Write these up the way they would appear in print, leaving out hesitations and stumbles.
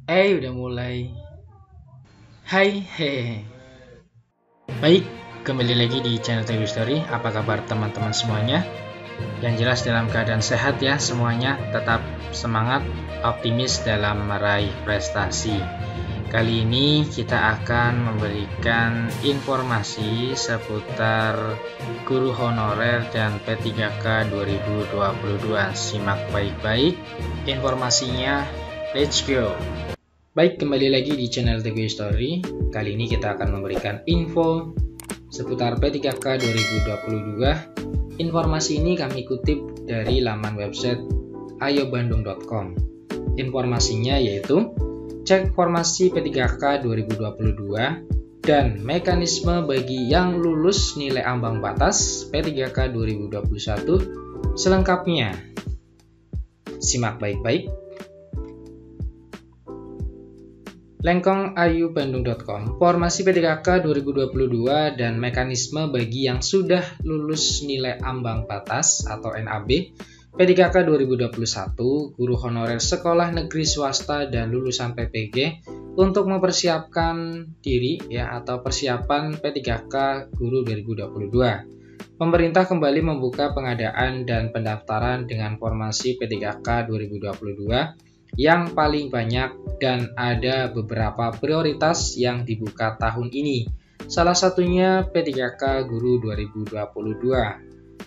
Udah mulai. Hai, hehehe. Baik, kembali lagi di channel TV Story. Apa kabar teman-teman semuanya? Yang jelas dalam keadaan sehat ya semuanya. Tetap semangat, optimis dalam meraih prestasi. Kali ini kita akan memberikan informasi seputar guru honorer dan P3K 2022. Simak baik-baik informasinya. Let's go! Baik, kembali lagi di channel TV Story. Kali ini kita akan memberikan info seputar P3K 2022. Informasi ini kami kutip dari laman website ayobandung.com. Informasinya yaitu cek formasi P3K 2022 dan mekanisme bagi yang lulus nilai ambang batas P3K 2021 selengkapnya. Simak baik-baik. Lengkong ayobandung.com, formasi P3K 2022 dan mekanisme bagi yang sudah lulus nilai ambang batas atau NAB P3K 2021, guru honorer sekolah negeri swasta dan lulusan PPG untuk mempersiapkan diri atau persiapan P3K guru 2022. Pemerintah kembali membuka pengadaan dan pendaftaran dengan formasi P3K 2022 yang paling banyak dan ada beberapa prioritas yang dibuka tahun ini. Salah satunya P3K Guru 2022.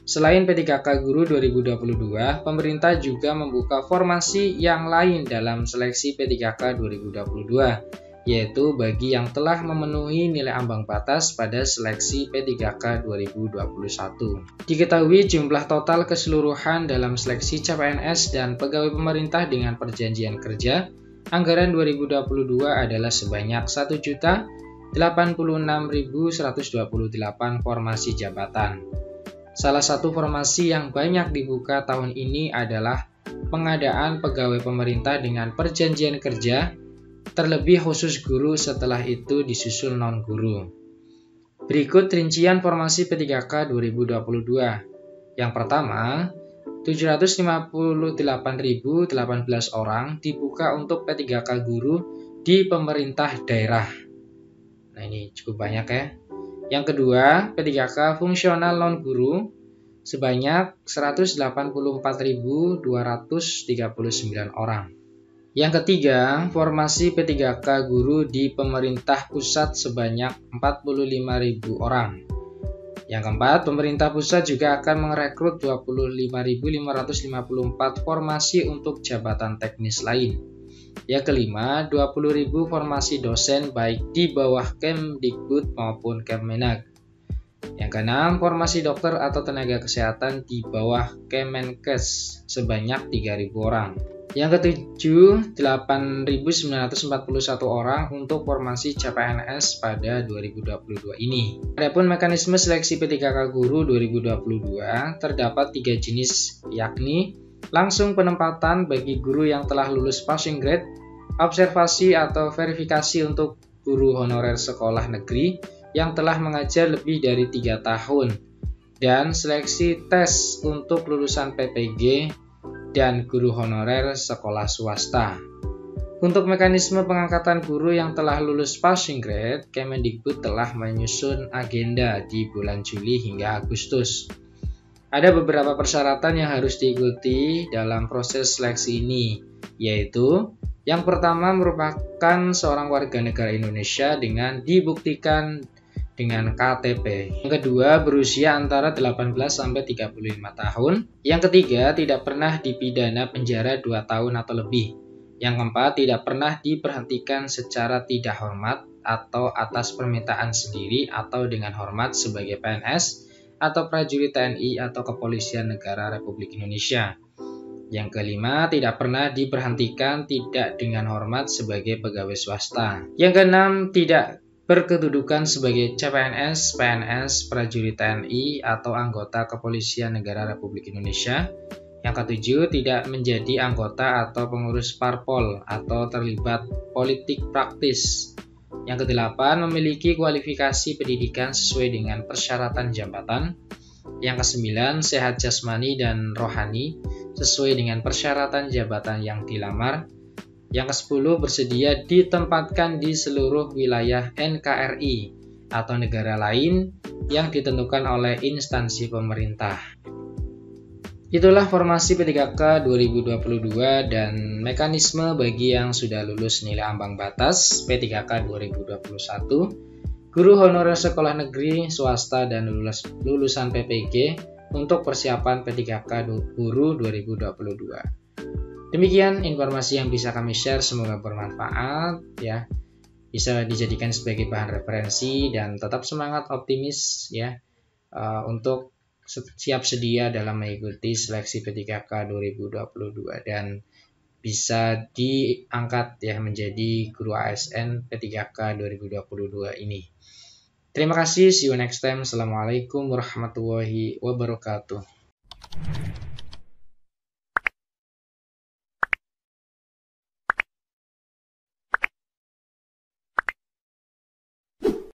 Selain P3K Guru 2022, pemerintah juga membuka formasi yang lain dalam seleksi P3K 2022, yaitu bagi yang telah memenuhi nilai ambang batas pada seleksi P3K 2021. Diketahui jumlah total keseluruhan dalam seleksi CPNS dan pegawai pemerintah dengan perjanjian kerja anggaran 2022 adalah sebanyak 1.086.128 formasi jabatan. Salah satu formasi yang banyak dibuka tahun ini adalah pengadaan pegawai pemerintah dengan perjanjian kerja, terlebih khusus guru, setelah itu disusul non-guru. Berikut rincian formasi P3K 2022. Yang pertama, 758.018 orang dibuka untuk P3K guru di pemerintah daerah. Nah, ini cukup banyak ya. Yang kedua, P3K fungsional non-guru sebanyak 184.239 orang. Yang ketiga, formasi P3K guru di pemerintah pusat sebanyak 45.000 orang. Yang keempat, pemerintah pusat juga akan merekrut 25.554 formasi untuk jabatan teknis lain. Yang kelima, 20.000 formasi dosen baik di bawah Kemdikbud maupun Kemenag. Yang keenam, formasi dokter atau tenaga kesehatan di bawah Kemenkes sebanyak 3.000 orang. Yang ketujuh, 8.941 orang untuk formasi CPNS pada 2022 ini. Adapun mekanisme seleksi P3K guru 2022 terdapat 3 jenis, yakni langsung penempatan bagi guru yang telah lulus passing grade, observasi atau verifikasi untuk guru honorer sekolah negeri yang telah mengajar lebih dari 3 tahun, dan seleksi tes untuk lulusan PPG dan guru honorer sekolah swasta. Untuk mekanisme pengangkatan guru yang telah lulus passing grade, Kemendikbud telah menyusun agenda di bulan Juli hingga Agustus. Ada beberapa persyaratan yang harus diikuti dalam proses seleksi ini, yaitu yang pertama merupakan seorang warga negara Indonesia dengan dibuktikan dengan KTP. Yang kedua, berusia antara 18 sampai 35 tahun. Yang ketiga, tidak pernah dipidana penjara 2 tahun atau lebih. Yang keempat, tidak pernah diberhentikan secara tidak hormat atau atas permintaan sendiri atau dengan hormat sebagai PNS atau prajurit TNI atau Kepolisian Negara Republik Indonesia. Yang kelima, tidak pernah diberhentikan tidak dengan hormat sebagai pegawai swasta. Yang keenam, tidak berkedudukan sebagai CPNS, PNS, prajurit TNI, atau anggota Kepolisian Negara Republik Indonesia. Yang ketujuh, tidak menjadi anggota atau pengurus parpol atau terlibat politik praktis. Yang kedelapan, memiliki kualifikasi pendidikan sesuai dengan persyaratan jabatan. Yang kesembilan, sehat jasmani dan rohani sesuai dengan persyaratan jabatan yang dilamar. Yang ke-10 bersedia ditempatkan di seluruh wilayah NKRI atau negara lain yang ditentukan oleh instansi pemerintah. Itulah formasi P3K 2022 dan mekanisme bagi yang sudah lulus nilai ambang batas P3K 2021, guru honorer sekolah negeri, swasta, dan lulusan PPG untuk persiapan P3K Guru 2022. Demikian informasi yang bisa kami share, semoga bermanfaat ya. Bisa dijadikan sebagai bahan referensi dan tetap semangat optimis ya untuk siap sedia dalam mengikuti seleksi P3K 2022 dan bisa diangkat ya menjadi guru ASN P3K 2022 ini. Terima kasih, see you next time. Assalamualaikum warahmatullahi wabarakatuh.